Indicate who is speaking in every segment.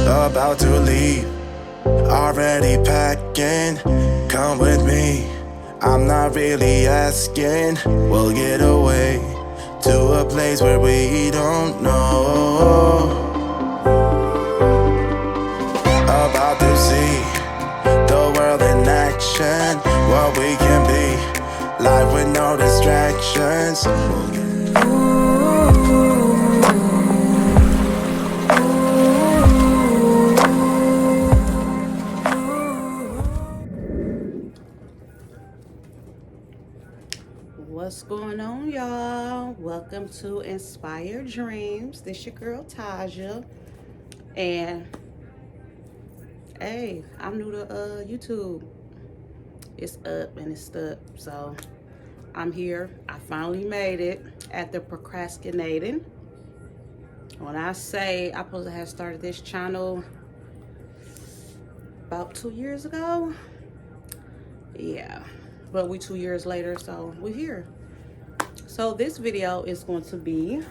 Speaker 1: about to leave, already packing. Come with me, I'm not really asking. We'll get away to a place where we don't know. About to see the world in action, what we can be, life with no distractions.
Speaker 2: What's going on, y'all? Welcome to Inspired Dreams. This your girl Taja, and hey, I'm new to YouTube. It's up and it's stuck, so I'm here. I finally made it after procrastinating. When I say I supposed to have started this channel about 2 years ago, yeah, but we 2 years later, so we're here. So this video is going to be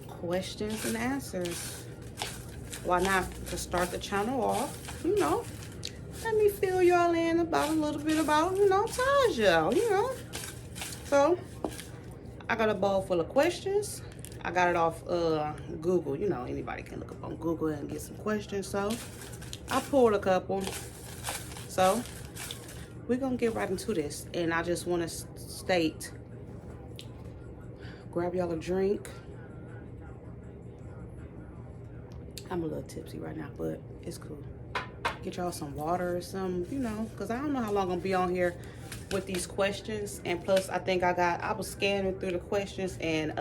Speaker 2: questions and answers. Why not to start the channel off, let me fill y'all in about a little bit about, Taja, So I got a bowl full of questions. I got it off Google. Anybody can look up on Google and get some questions. So I pulled a couple. So we're gonna get right into this. And I just want to state, grab y'all a drink. I'm a little tipsy right now, but it's cool. Get y'all some water or something, because I don't know how long I'm gonna be on here with these questions. And plus, I think I was scanning through the questions, and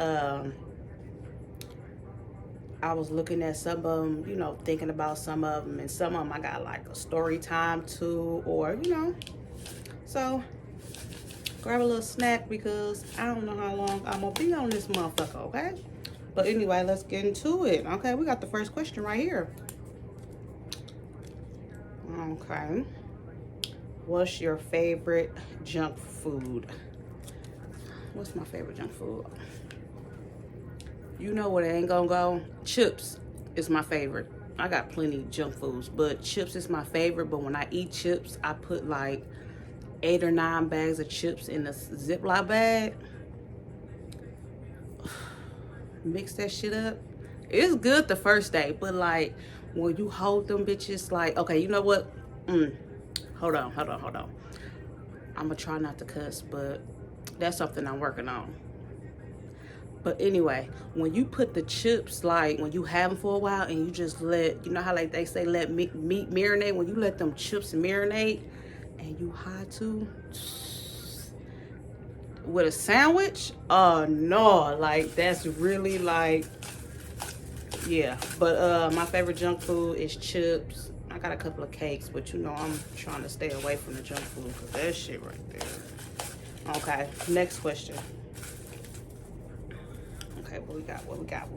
Speaker 2: I was looking at some of them, thinking about some of them, and some of them I got like a story time too, or So grab a little snack because I don't know how long I'm gonna be on this motherfucker, okay? But anyway, let's get into it. Okay, we got the first question right here. Okay. What's your favorite junk food? What's my favorite junk food? You know where it ain't gonna go? Chips is my favorite. I got plenty of junk foods, but chips is my favorite. But when I eat chips, I put like 8 or 9 bags of chips in a Ziploc bag. Mix that shit up. It's good the first day, but like when you hold them bitches, like, okay, you know what? Hold on. I'm gonna try not to cuss, but that's something I'm working on. But anyway, when you put the chips, like when you have them for a while and you just let, how like they say let meat marinate, when you let them chips marinate and you high too, with a sandwich, oh no, like that's really like, yeah. But my favorite junk food is chips. I got a couple of cakes, but I'm trying to stay away from the junk food because that shit right there. Okay, next question. Okay, what we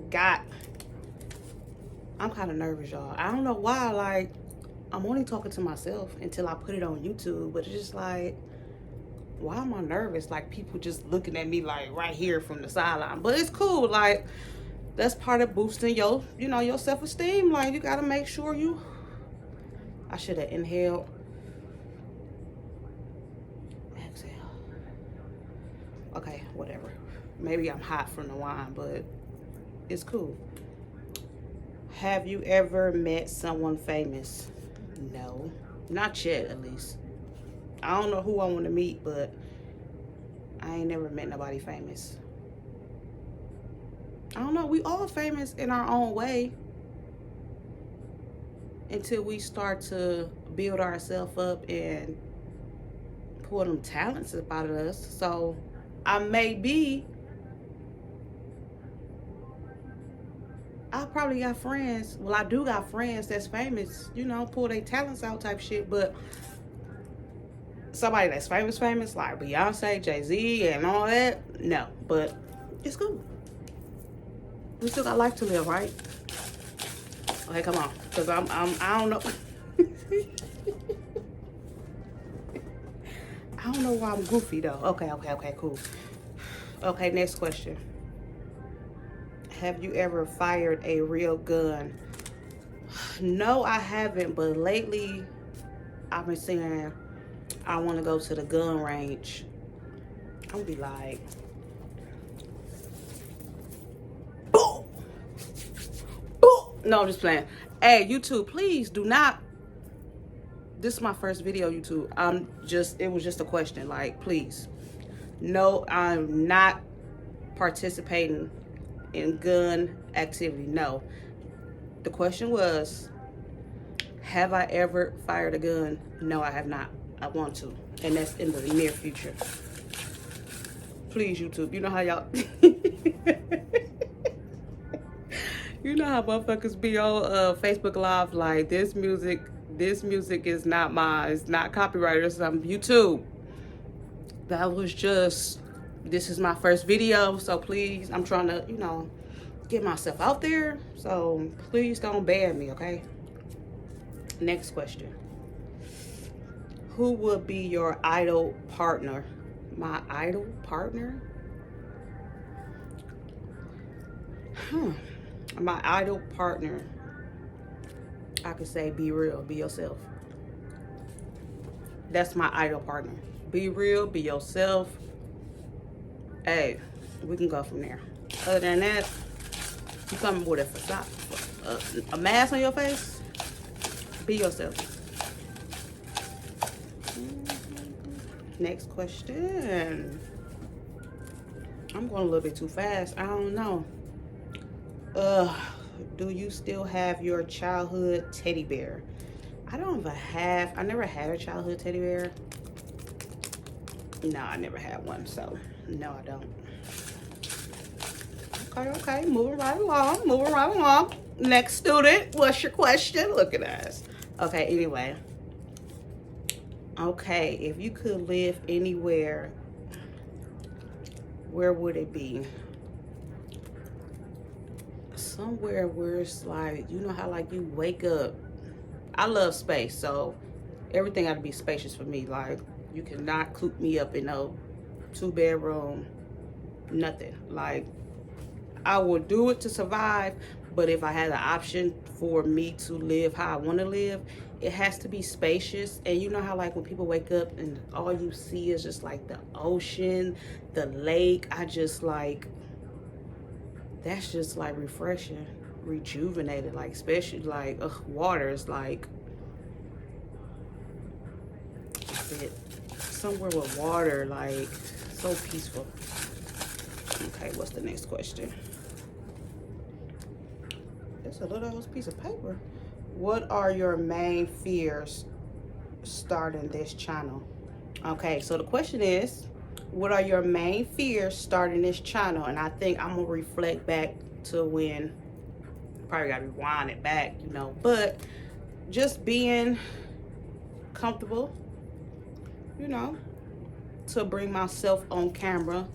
Speaker 2: got? I'm kind of nervous, y'all. I don't know why, like, I'm only talking to myself until I put it on YouTube, but it's just like, why am I nervous? Like, people just looking at me like right here from the sideline. But it's cool, like, that's part of boosting your, your self-esteem. Like, you gotta make sure I should have inhaled. Exhale. Okay, whatever. Maybe I'm hot from the wine, but it's cool. Have you ever met someone famous? No, not yet, at least. I don't know who I want to meet, but I ain't never met nobody famous. I don't know. We all famous in our own way until we start to build ourselves up and pull them talents up out of us. So I probably got friends. Well, I do got friends that's famous, pull their talents out type shit. But somebody that's famous, like Beyonce, Jay-Z, and all that, no. But it's cool. We still got life to live, right? Okay, come on, cause I don't know. I don't know why I'm goofy though. Okay, cool. Okay, next question. Have you ever fired a real gun No, I haven't, but lately I've been saying I want to go to the gun range. I'm gonna be like, boom, boom. No, I'm just playing. Hey, YouTube, please do not. This is my first video, YouTube. It was just a question. Like, please. No, I'm not participating in gun activity. No. The question was, have I ever fired a gun? No, I have not. I want to. And that's in the near future. Please, YouTube. You know how y'all... You know how motherfuckers be on Facebook Live like, this music is not mine. It's not copyrighted or something. YouTube. That was just... This is my first video, so please, I'm trying to, you know, get myself out there. So please don't ban me, okay? Next question. Who would be your idol partner? My idol partner? My idol partner, I could say be real, be yourself. That's my idol partner. Be real, be yourself. Hey, we can go from there. Other than that, you coming with a facade, a mask on your face? Be yourself. Next question. I'm going a little bit too fast. I don't know. Do you still have your childhood teddy bear? I never had a childhood teddy bear. No, I never had one, so no, I don't. Okay, moving right along. Next student, what's your question? Look at us. Okay, anyway. Okay, if you could live anywhere, where would it be? Somewhere where it's like, you know how like you wake up. I love space, so everything got to be spacious for me. Like, you cannot coop me up in no 2-bedroom, nothing. Like, I will do it to survive, but if I had the option for me to live how I want to live, it has to be spacious. And you know how like when people wake up and all you see is just like the ocean, the lake. I just like, that's just like refreshing, rejuvenated, like especially like water is like somewhere with water, like so peaceful. Okay, what's the next question? It's a little piece of paper. What are your main fears starting this channel? Okay, so the question is, what are your main fears starting this channel? And I think I'm gonna reflect back to when, probably gotta rewind it back, you know, but just being comfortable, you know, to bring myself on camera.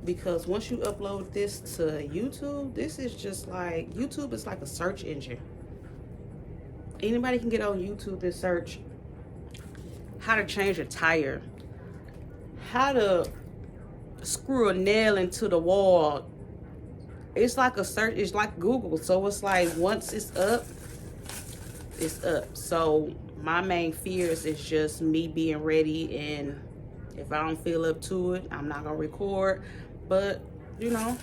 Speaker 2: Because once you upload this to YouTube, this is just like, YouTube is like a search engine. Anybody can get on YouTube and search how to change a tire, how to screw a nail into the wall. It's like a search, it's like Google. So it's like, once it's up, it's up. So my main fears is just me being ready, and if I don't feel up to it, I'm not gonna record. But you know,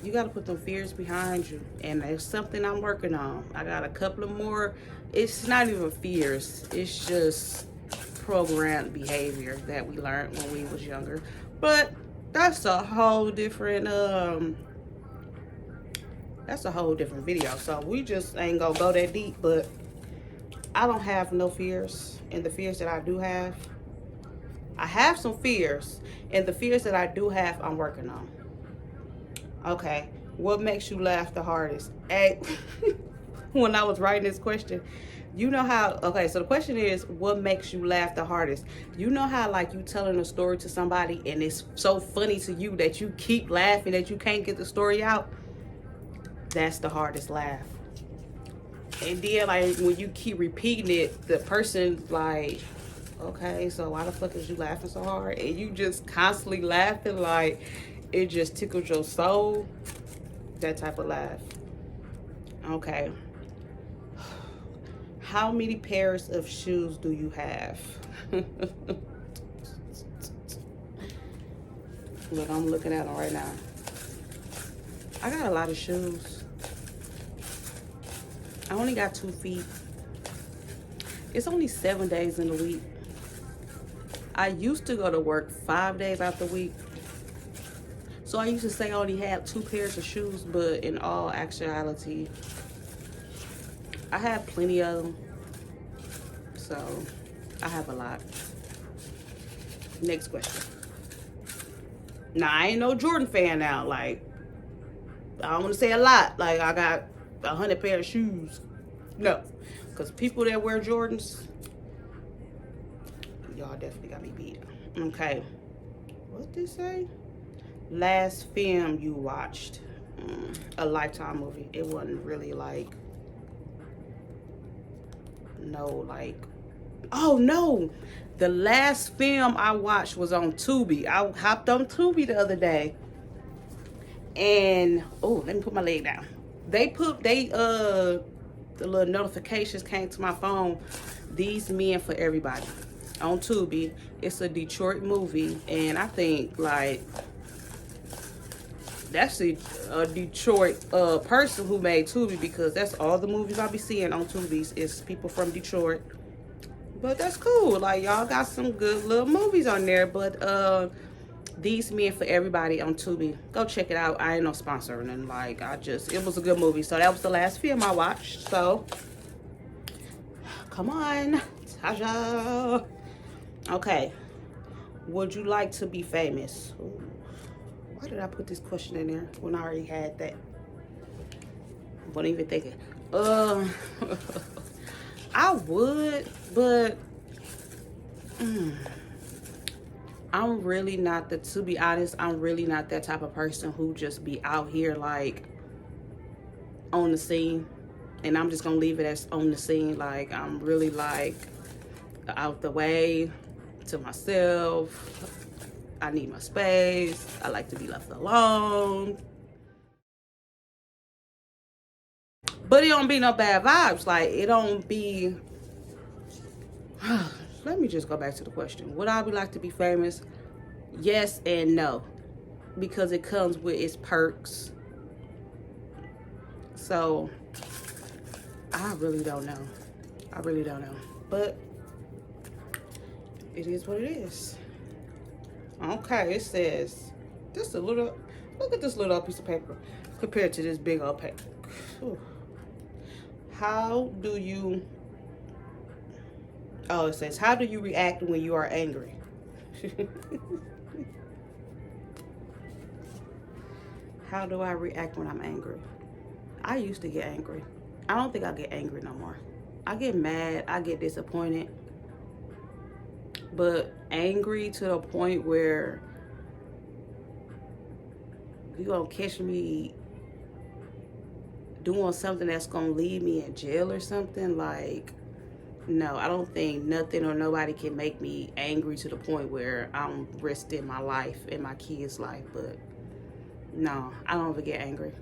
Speaker 2: you got to put them fears behind you, and it's something I'm working on. I got a couple of more. It's not even fears, it's just programmed behavior that we learned when we was younger. But that's a whole different video, so we just ain't gonna go that deep. But I don't have no fears, and the fears that I do have, I have some fears, and the fears that I do have, I'm working on. Okay, what makes you laugh the hardest? Hey, when I was writing this question, you know how, okay, so the question is, what makes you laugh the hardest? You know how like you telling a story to somebody and it's so funny to you that you keep laughing, that you can't get the story out? That's the hardest laugh. And then like when you keep repeating it, the person's like, okay, so why the fuck is you laughing so hard? And you just constantly laughing, like it just tickles your soul. That type of laugh. Okay. How many pairs of shoes do you have? Look, I'm looking at them right now. I got a lot of shoes. I only got 2 feet. It's only 7 days in the week. I used to go to work 5 days out the week. So I used to say I only had 2 pairs of shoes, but in all actuality, I have plenty of them. So I have a lot. Next question. Now, I ain't no Jordan fan now. Like, I don't want to say a lot. Like, I got 100 pair of shoes. No. Because people that wear Jordans, y'all definitely got me beat. Okay. What did they say? Last film you watched. A Lifetime movie. It wasn't really like, no, like, oh no. The last film I watched was on Tubi. I hopped on Tubi the other day. And, oh, let me put my leg down. The little notifications came to my phone. These Men for Everybody on Tubi. It's a Detroit movie. And I think, like, that's a Detroit person who made Tubi, because that's all the movies I'll be seeing on Tubi is people from Detroit. But that's cool. Like, y'all got some good little movies on there. But These Men for Everybody on Tubi. Go check it out. I ain't no sponsor. And like, it was a good movie. So that was the last film I watched. So, come on, Tasha. Okay. Would you like to be famous? Ooh. Why did I put this question in there when I already had that? Wasn't even thinking. I would, but I'm really not to be honest, I'm really not that type of person who just be out here like on the scene. And I'm just gonna leave it as on the scene. Like, I'm really like out the way, to myself. I need my space. I like to be left alone. But it don't be no bad vibes. Like, it don't be... Let me just go back to the question. Would I be like to be famous? Yes and no. Because it comes with its perks. So, I really don't know. I really don't know. But, it is what it is. Okay, it says... Look at this little piece of paper compared to this big old paper. Whew. How do you... Oh, it says, how do you react when you are angry? How do I react when I'm angry? I used to get angry. I don't think I get angry no more. I get mad. I get disappointed. But angry to the point where you're going to catch me doing something that's going to leave me in jail or something, like... No, I don't think nothing or nobody can make me angry to the point where I'm risking my life and my kids' life. But no, I don't ever get angry.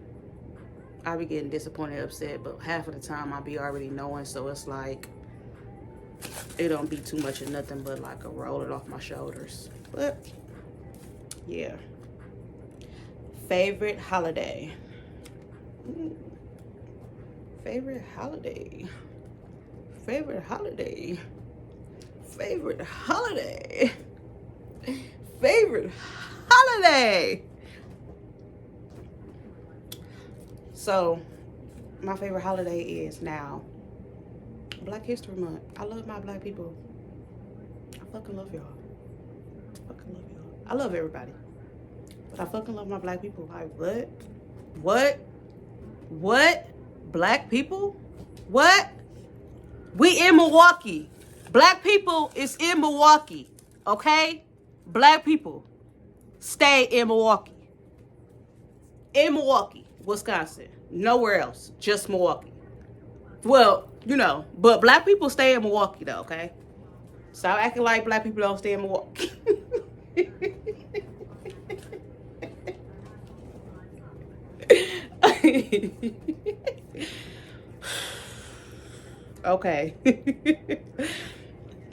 Speaker 2: I be getting disappointed, upset, but half of the time I be already knowing. So it's like, it don't be too much of nothing but like a roll it off my shoulders. But yeah. Favorite holiday. Favorite holiday. Favorite holiday. Favorite holiday. Favorite holiday. So, my favorite holiday is now Black History Month. I love my black people. I fucking love y'all. I fucking love y'all. I love everybody. But I fucking love my black people. Like, what? What? What? Black people? What? We in Milwaukee. Black people is in Milwaukee. Okay? Black people stay in Milwaukee. In Milwaukee, Wisconsin. Nowhere else. Just Milwaukee. Well, you know, but black people stay in Milwaukee though, okay? Stop acting like black people don't stay in Milwaukee. Okay.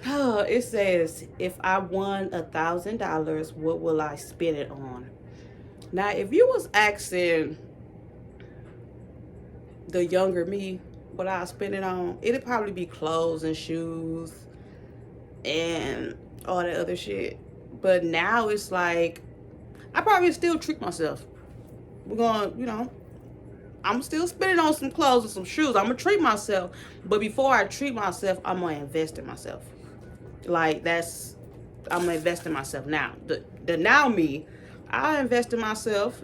Speaker 2: Oh, it says, if I won $1,000, what will I spend it on? Now, if you was asking the younger me what I spend it on, it'd probably be clothes and shoes and all that other shit. But now it's like, I probably still treat myself. We're going, I'm still spending on some clothes and some shoes. I'm gonna treat myself. But before I treat myself, I'm gonna invest in myself. Like, I'm gonna invest in myself now. The now me, I invest in myself,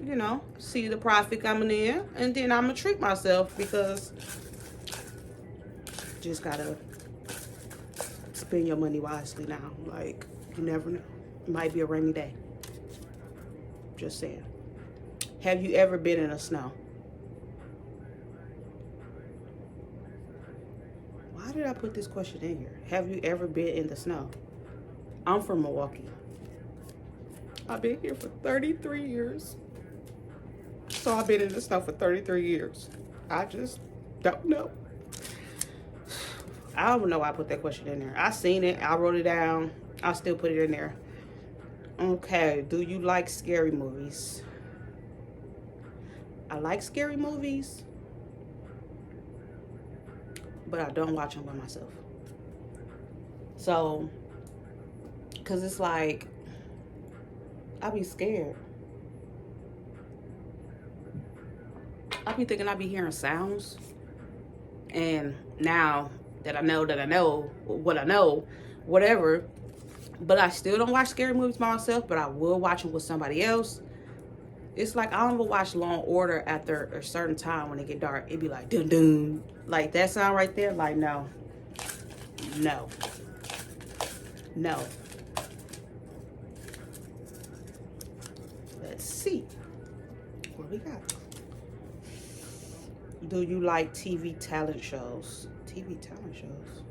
Speaker 2: see the profit coming in, and then I'm gonna treat myself because just gotta spend your money wisely now. Like, you never know. It might be a rainy day. Just saying. Have you ever been in the snow? Why did I put this question in here? Have you ever been in the snow? I'm from Milwaukee. I've been here for 33 years. So I've been in the snow for 33 years. I just don't know. I don't know why I put that question in there. I seen it. I wrote it down. I still put it in there. Okay. Do you like scary movies? I like scary movies, but I don't watch them by myself. So, because it's like, I be scared. I be thinking I be hearing sounds. And now that I know what I know, whatever. But I still don't watch scary movies by myself, but I will watch them with somebody else. It's like, I don't even watch Law and Order after a certain time when it get dark. It be like, dun dun. Like, that sound right there, like, no. No. No. Let's see. What we got? Do you like TV talent shows? TV talent shows?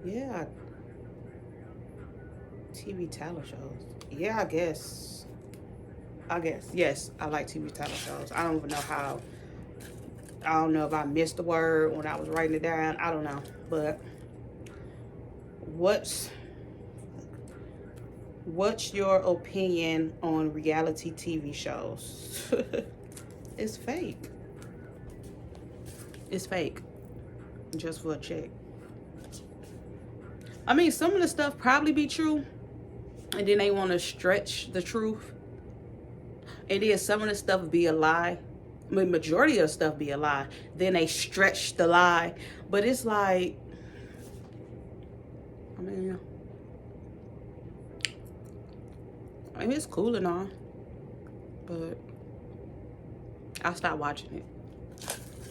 Speaker 2: Yeah. TV talent shows. Yeah, I guess. Yes, I like TV talent shows. I don't even know how. I don't know if I missed the word when I was writing it down. I don't know. But what's your opinion on reality TV shows? It's fake. It's fake. Just for a check. I mean, some of the stuff probably be true, and then they want to stretch the truth. And then some of the stuff be a lie. I mean, majority of the stuff be a lie. Then they stretch the lie. But it's like, I mean, it's cool and all, but I stopped watching it.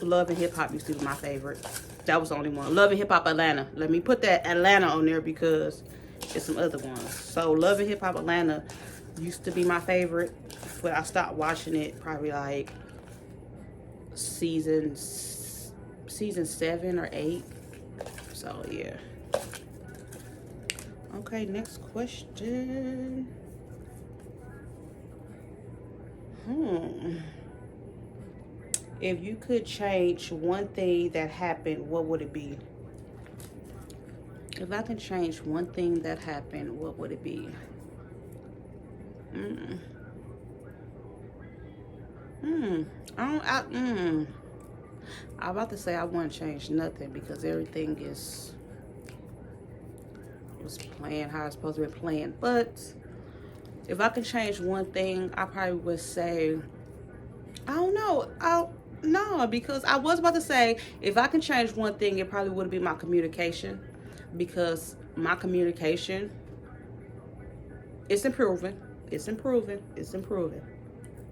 Speaker 2: Love and Hip Hop used to be my favorite. That was the only one. Love and Hip Hop Atlanta. Let me put that Atlanta on there because there's some other ones. So Love and Hip Hop Atlanta used to be my favorite, but I stopped watching it probably like season 7 or 8. So yeah. Okay, next question. If you could change one thing that happened, what would it be? If I can change one thing that happened, what would it be? I'm about to say I wouldn't change nothing because everything was playing how it's supposed to be playing. But if I could change one thing, I probably would say, I don't know. No, because I was about to say, if I can change one thing, it probably would be my communication. Because my communication, it's improving. It's improving. It's improving.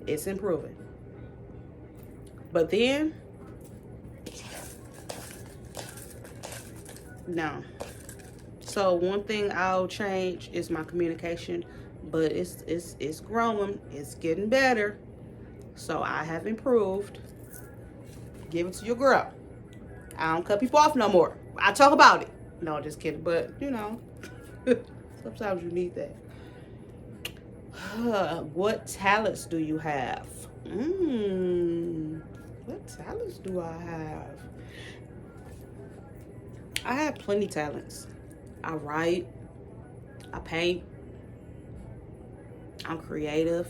Speaker 2: It's improving. But then, no. So one thing I'll change is my communication, but it's growing. It's getting better. So I have improved. Give it to your girl. I don't cut people off no more. I talk about it. No, just kidding. But, sometimes you need that. What talents do you have? What talents do I have? I have plenty talents. I write, I paint, I'm creative.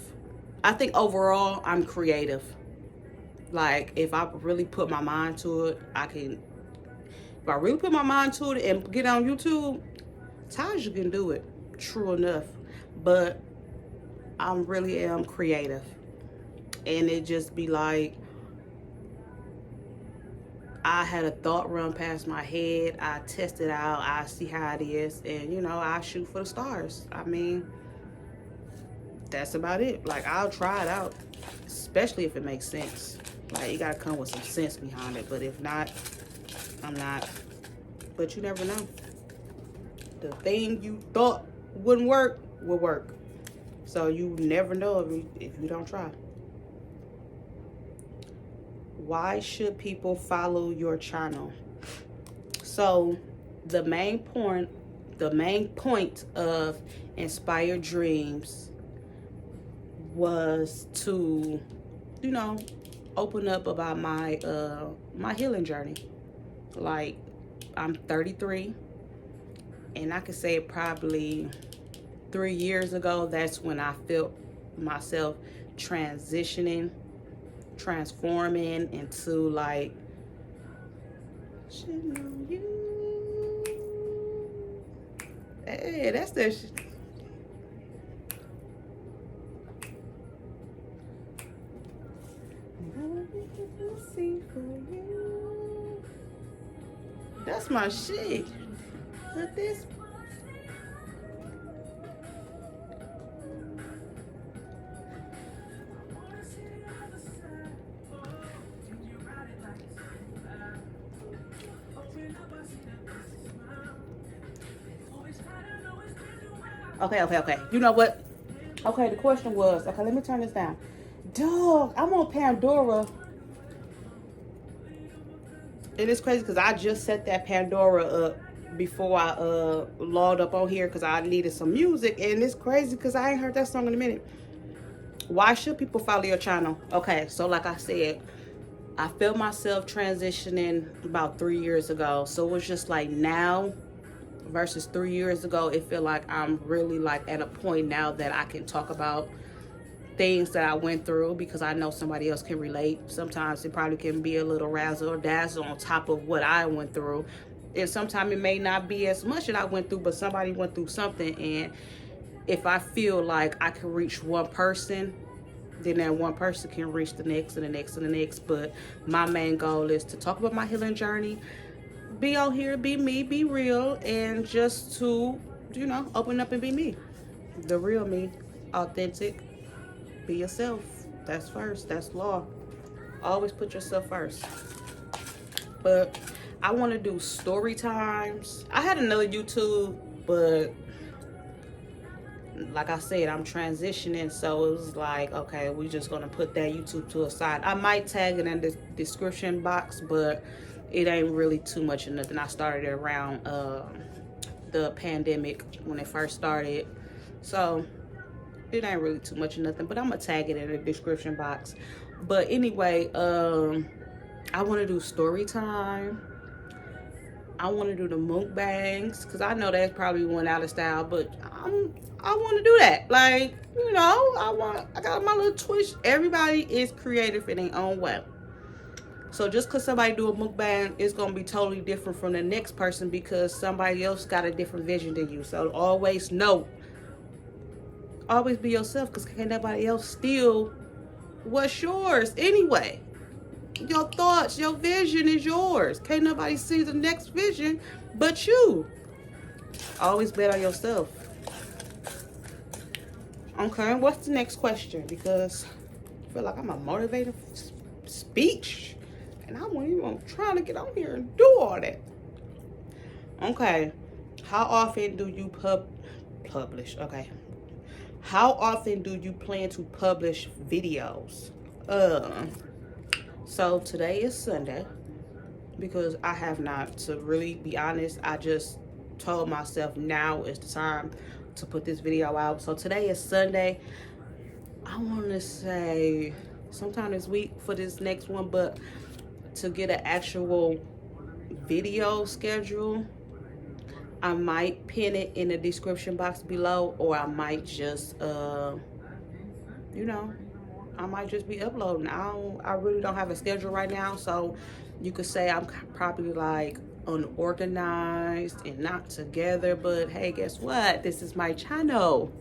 Speaker 2: I think overall I'm creative. Like if I really put my mind to it, I can. If I really put my mind to it and get on YouTube, Taja can do it. True enough, but I really am creative, and it just be like I had a thought run past my head. I test it out. I see how it is, and I shoot for the stars. I mean, that's about it. Like I'll try it out, especially if it makes sense. Like you gotta come with some sense behind it. But if not, I'm not. But you never know. The thing you thought wouldn't work will work. So you never know if you don't try. Why should people follow your channel? So the main point of Inspire Dreams was to, open up about my my healing journey. Like I'm 33, and I could say probably 3 years ago, that's when I felt myself transforming into like, shit on you. Hey, that's that shit. That's my shit. Look this. Okay. You know what? Okay, the question was, okay, let me turn this down. Dog, I'm on Pandora. And it's crazy because I just set that Pandora up before I logged up on here because I needed some music. And it's crazy because I ain't heard that song in a minute. Why should people follow your channel? Okay, so like I said, I felt myself transitioning about 3 years ago. So it was just like now versus 3 years ago, it feel like I'm really like at a point now that I can talk about things that I went through because I know somebody else can relate. Sometimes it probably can be a little razzle or dazzle on top of what I went through. And sometimes it may not be as much that I went through, but somebody went through something. And if I feel like I can reach one person, then that one person can reach the next and the next and the next. But my main goal is to talk about my healing journey, be on here, be me, be real, and just to, open up and be me. The real me, authentic, be yourself. That's first, that's law. Always put yourself first. But I want to do story times. I had another YouTube, but like I said, I'm transitioning, so it was like, okay, we're just gonna put that YouTube to a side. I might tag it in the description box, but it ain't really too much of nothing. I started it around the pandemic when it first started, so it ain't really too much of nothing, but I'm gonna tag it in the description box. But anyway, I want to do story time. I want to do the mukbangs because I know that's probably went out of style, but I want to do that. Like, I got my little twist. Everybody is creative in their own way. So just because somebody do a mukbang, it's going to be totally different from the next person because somebody else got a different vision than you. So always be yourself because can't nobody else steal what's yours anyway. Your thoughts, your vision is yours. Can't nobody see the next vision but you. Always bet on yourself. Okay, what's the next question? Because I feel like I'm a motivated speech. And I wasn't even trying to get on here and do all that. Okay. How often do you publish? Okay. How often do you plan to publish videos? So today is Sunday because I have not, to really be honest, I just told myself now is the time to put this video out. So today is Sunday. I want to say sometime this week for this next one, but to get an actual video schedule, I might pin it in the description box below, or I might just you know, I might just be uploading. I really don't have a schedule right now, so you could say I'm probably like unorganized and not together, but hey, guess what? This is my channel.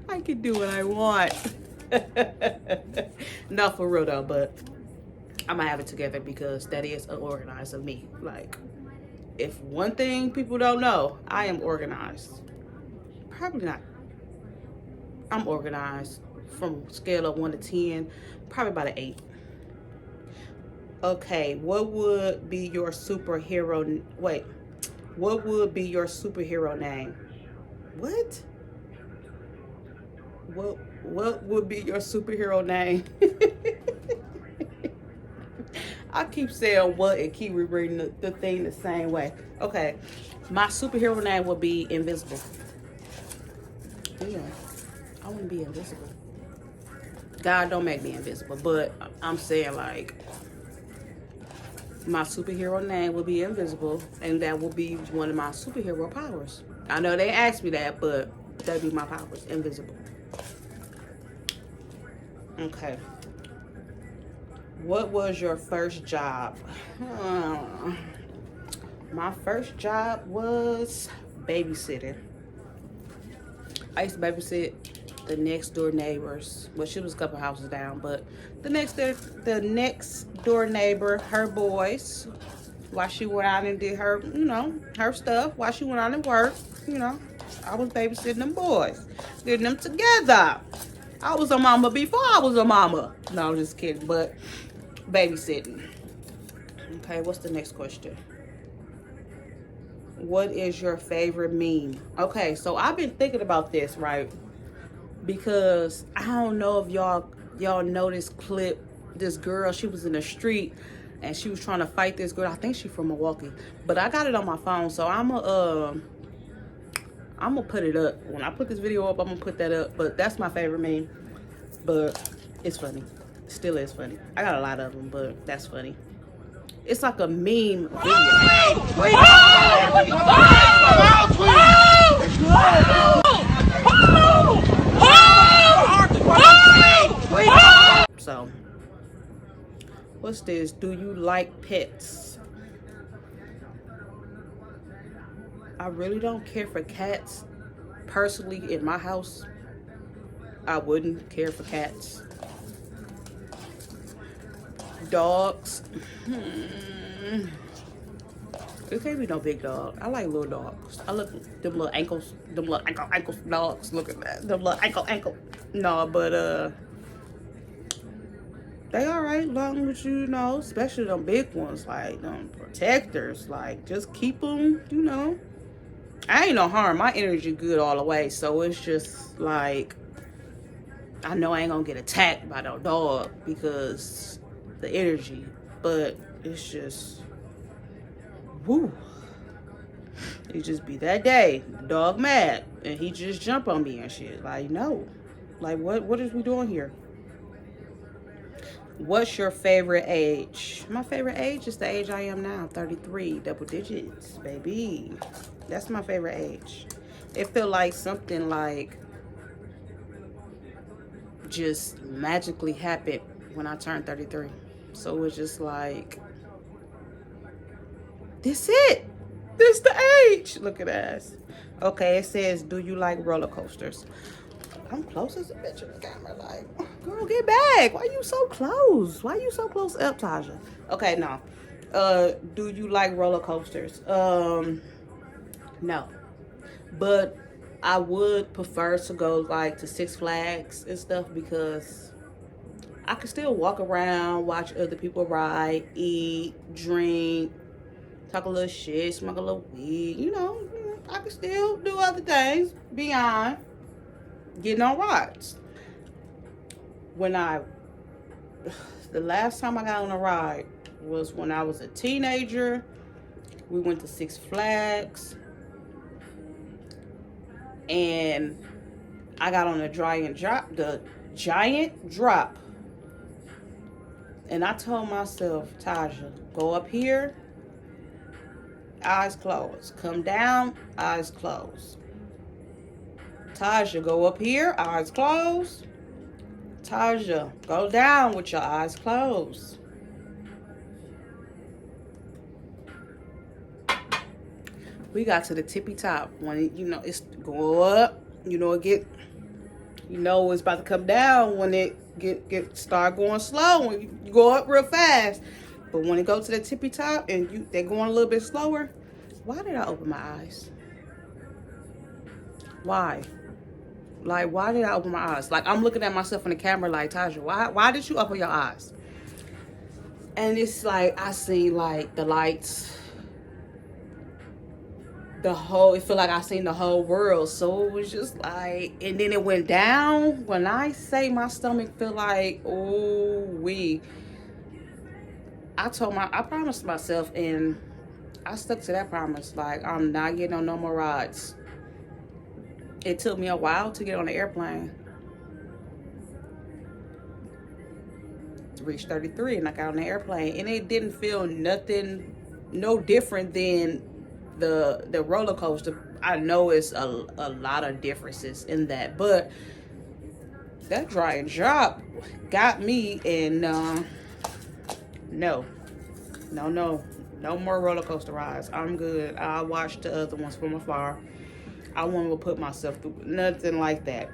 Speaker 2: I can do what I want. Not for real though, but I'm gonna have it together because that is unorganized of me. Like, if one thing people don't know, I am organized. Probably not. I'm organized from scale of 1 to 10, probably about an 8. Okay, what would be your superhero? Wait, what would be your superhero name? What? What would be your superhero name? I keep saying what and keep rereading the thing the same way. Okay, my superhero name would be Invisible. Yeah, I want to be invisible. God don't make me invisible, but I'm saying like my superhero name will be Invisible, and that will be one of my superhero powers. I know they asked me that, but that'd be my powers, invisible. Okay. What was your first job? My first job was babysitting. I used to babysit the next door neighbors. Well, she was a couple houses down, but the next door neighbor, her boys, while she went out and did her, her stuff, while she went out and worked, I was babysitting them boys, getting them together. I was a mama before I was a mama. No, I'm just kidding, but babysitting. Okay, what's the next question? What is your favorite meme? Okay, so I've been thinking about this, right? Because I don't know if y'all know this clip. This girl, she was in the street and she was trying to fight this girl. I think she's from Milwaukee, but I got it on my phone, so I'm gonna put it up. When I put this video up, I'm gonna put that up. But that's my favorite meme. But it's funny. Still is funny. I got a lot of them, but that's funny. It's like a meme video. So, what's this? Do you like pets? I really don't care for cats. Personally, in my house, I wouldn't care for cats. Dogs. It can't be no big dog. I like little dogs. I look them little ankles, them little ankle dogs. Look at that, them little ankle. No, but they all right, long as especially them big ones, like them protectors. Like, just keep them. I ain't no harm. My energy good all the way, so it's just like I know I ain't gonna get attacked by no dog because the energy, but it's just woo. It just be that day, the dog mad, and he just jump on me and shit. Like, no, like what is we doing here? What's your favorite age? My favorite age is the age I am now, 33, double digits, baby. That's my favorite age. It feel like something like just magically happened when I turned 33. So it's just like, this it. This the age. Look at us. Okay, it says, do you like roller coasters? I'm close as a bitch in the camera. Like, girl, get back. Why you so close? Why you so close up, Taja? Okay, no. Do you like roller coasters? No. But I would prefer to go like to Six Flags and stuff because I can still walk around, watch other people ride, eat, drink, talk a little shit, smoke a little weed. I can still do other things beyond getting on rides. The last time I got on a ride was when I was a teenager. We went to Six Flags, and I got on the giant drop, and I told myself, Taja, go up here eyes closed. Come down, eyes closed. Taja, go up here, eyes closed. Taja, go down with your eyes closed. We got to the tippy top when it's go up. It get it's about to come down when it get start going slow. When you go up real fast, but when it go to the tippy top and they're going a little bit slower. Why did I open my eyes? Why? Like, why did I open my eyes? Like, I'm looking at myself in the camera like, Taja, why did you open your eyes? And it's like, I seen like the lights, it feel like I seen the whole world. So it was just like, and then it went down. When I say my stomach feel like, I promised myself, and I stuck to that promise. Like, I'm not getting on no more rides. It took me a while to get on the airplane. Reached 33 and I got on the airplane, and it didn't feel no different than the roller coaster. I know it's a lot of differences in that, but that dry and drop got me, and no more roller coaster rides. I'm good. I watched the other ones from afar. I won't even put myself through nothing like that.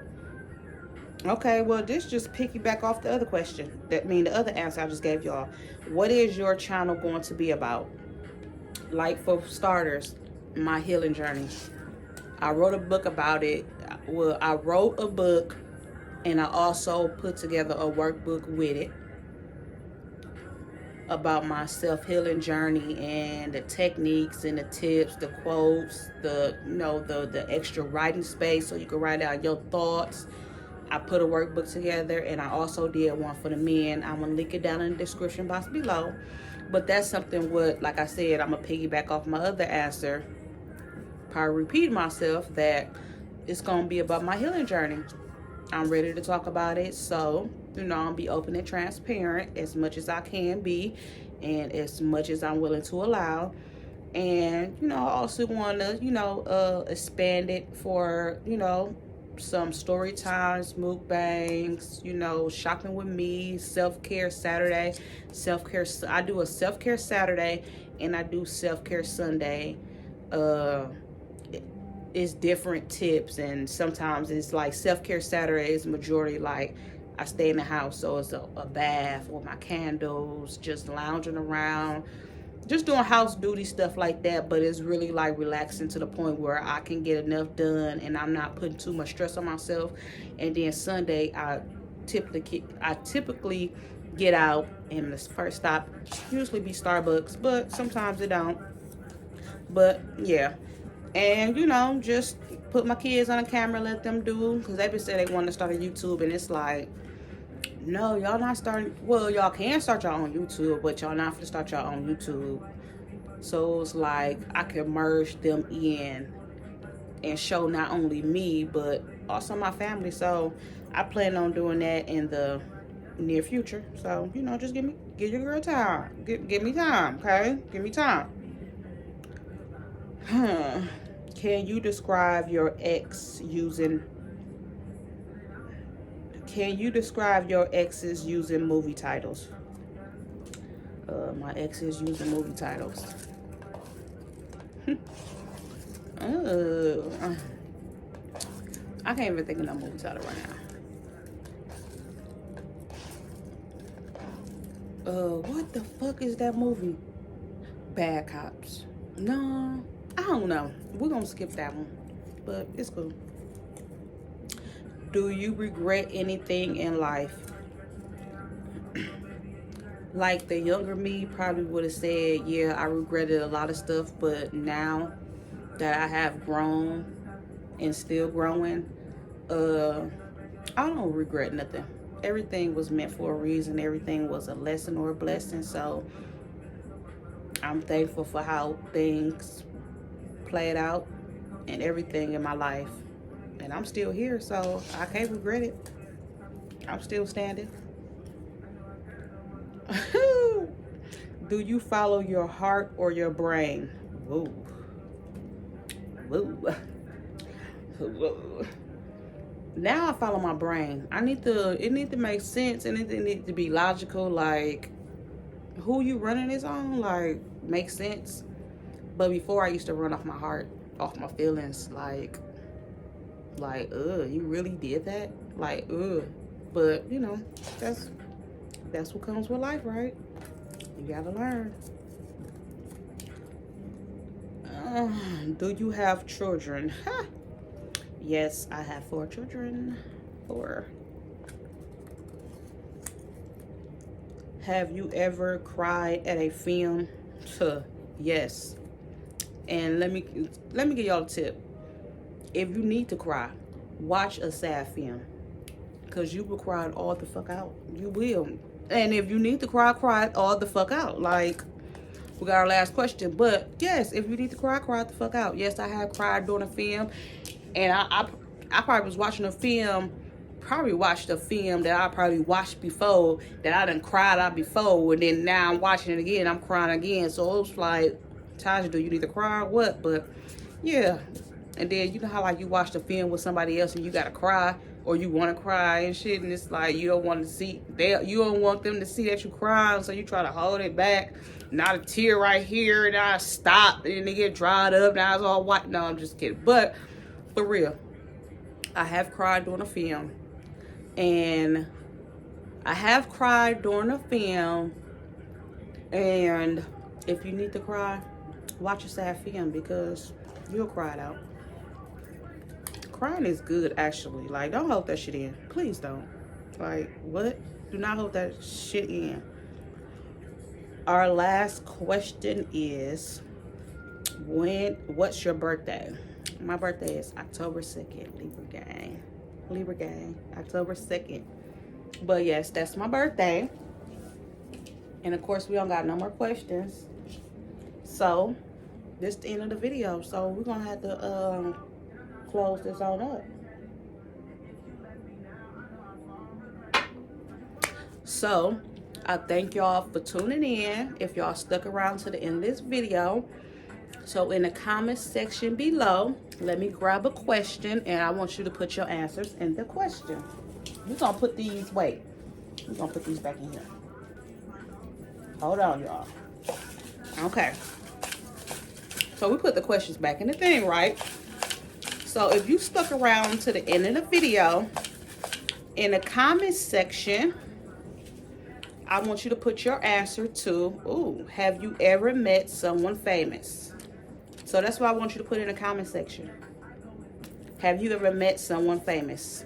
Speaker 2: Okay, well, this just piggyback off the other question. The other answer I just gave y'all. What is your channel going to be about? Like, for starters, my healing journey. I wrote a book about it. Well, I wrote a book, and I also put together a workbook with it about my self-healing journey and the techniques and the tips, the quotes, the extra writing space so you can write out your thoughts. I put a workbook together, and I also did one for the men. I'm gonna link it down in the description box below. But that's something like I said, I'm gonna piggyback off my other answer, probably repeat myself, that it's gonna be about my healing journey. I'm ready to talk about it, so I'm gonna be open and transparent as much as I can be, and as much as I'm willing to allow. And I also want to expand it for some story times, mukbangs, shopping with me, self-care Saturday, I do a self-care Saturday, and I do self-care Sunday. It's different tips, and sometimes it's like self-care Saturday is majority like I stay in the house, so it's a bath with my candles, just lounging around, just doing house duty stuff like that. But it's really like relaxing to the point where I can get enough done and I'm not putting too much stress on myself. And then Sunday, I typically get out, and the first stop usually be Starbucks, but sometimes it don't. But yeah, and just put my kids on the camera, let them do, because they been saying they want to start a YouTube, and it's like, no, y'all not starting. Well, y'all can start your own YouTube, but y'all not gonna start your own YouTube. So it's like I can merge them in and show not only me but also my family. So I plan on doing that in the near future. So just give your girl time. Give me time, okay? Give me time. Can you describe your ex using? Can you describe your exes using movie titles? My exes using movie titles. I can't even think of no movie title right now. What the fuck is that movie? Bad Cops. No, I don't know. We're gonna skip that one, but it's cool. Do you regret anything in life? Like the younger me probably would have said, yeah, I regretted a lot of stuff, but now that I have grown and still growing, I don't regret nothing. Everything was meant for a reason. Everything was a lesson or a blessing. So I'm thankful for how things played out and everything in my life. And I'm still here, so I can't regret it. I'm still standing. Do you follow your heart or your brain? Whoa. Whoa. Whoa. Now I follow my brain. It need to make sense, and it need to be logical. Like, who you running this on, like, makes sense. But before, I used to run off my heart, off my feelings, like, you really did that? Like, But, you know, that's what comes with life, right? You gotta learn. Do you have children? Huh. Yes, I have 4 children. 4. Have you ever cried at a film? Yes. And let me give y'all a tip. If you need to cry, watch a sad film, because you will cry all the fuck out. You will. And if you need to cry, cry all the fuck out. Like, we got our last question. But yes, if you need to cry, cry the fuck out. Yes, I have cried during a film. And I probably was watching a film, watched a film that I probably watched before, that I done cried out before, and then now I'm watching it again, I'm crying again. So it was like, Tasha, do you need to cry or what? But yeah. And then you know how, like, you watch the film with somebody else and you gotta cry, or you want to cry and shit, and it's like you don't want them to see that you crying, so you try to hold it back. Not a tear right here, and I stop, and then they get dried up, now it's all white. No, I'm just kidding. But for real, I have cried during a film, and and if you need to cry, watch a sad film, because you'll cry it out. Crying is good, actually. Like, don't hold that shit in. Please don't. Like, what? Do not hold that shit in. Our last question is, what's your birthday? My birthday is October 2nd, Libra gang, October 2nd. But yes, that's my birthday. And of course, we don't got no more questions. So, this is the end of the video. So, we're going to have to close this on up. So, I thank y'all for tuning in. If y'all stuck around to the end of this video, so in the comment section below, let me grab a question, and I want you to put your answers in the question. We're gonna put these back in here. Hold on, y'all. Okay, so we put the questions back in the thing, right? So if you stuck around to the end of the video, in the comment section, I want you to put your answer to, have you ever met someone famous? So that's what I want you to put in the comment section. Have you ever met someone famous?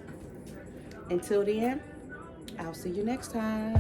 Speaker 2: Until then, I'll see you next time.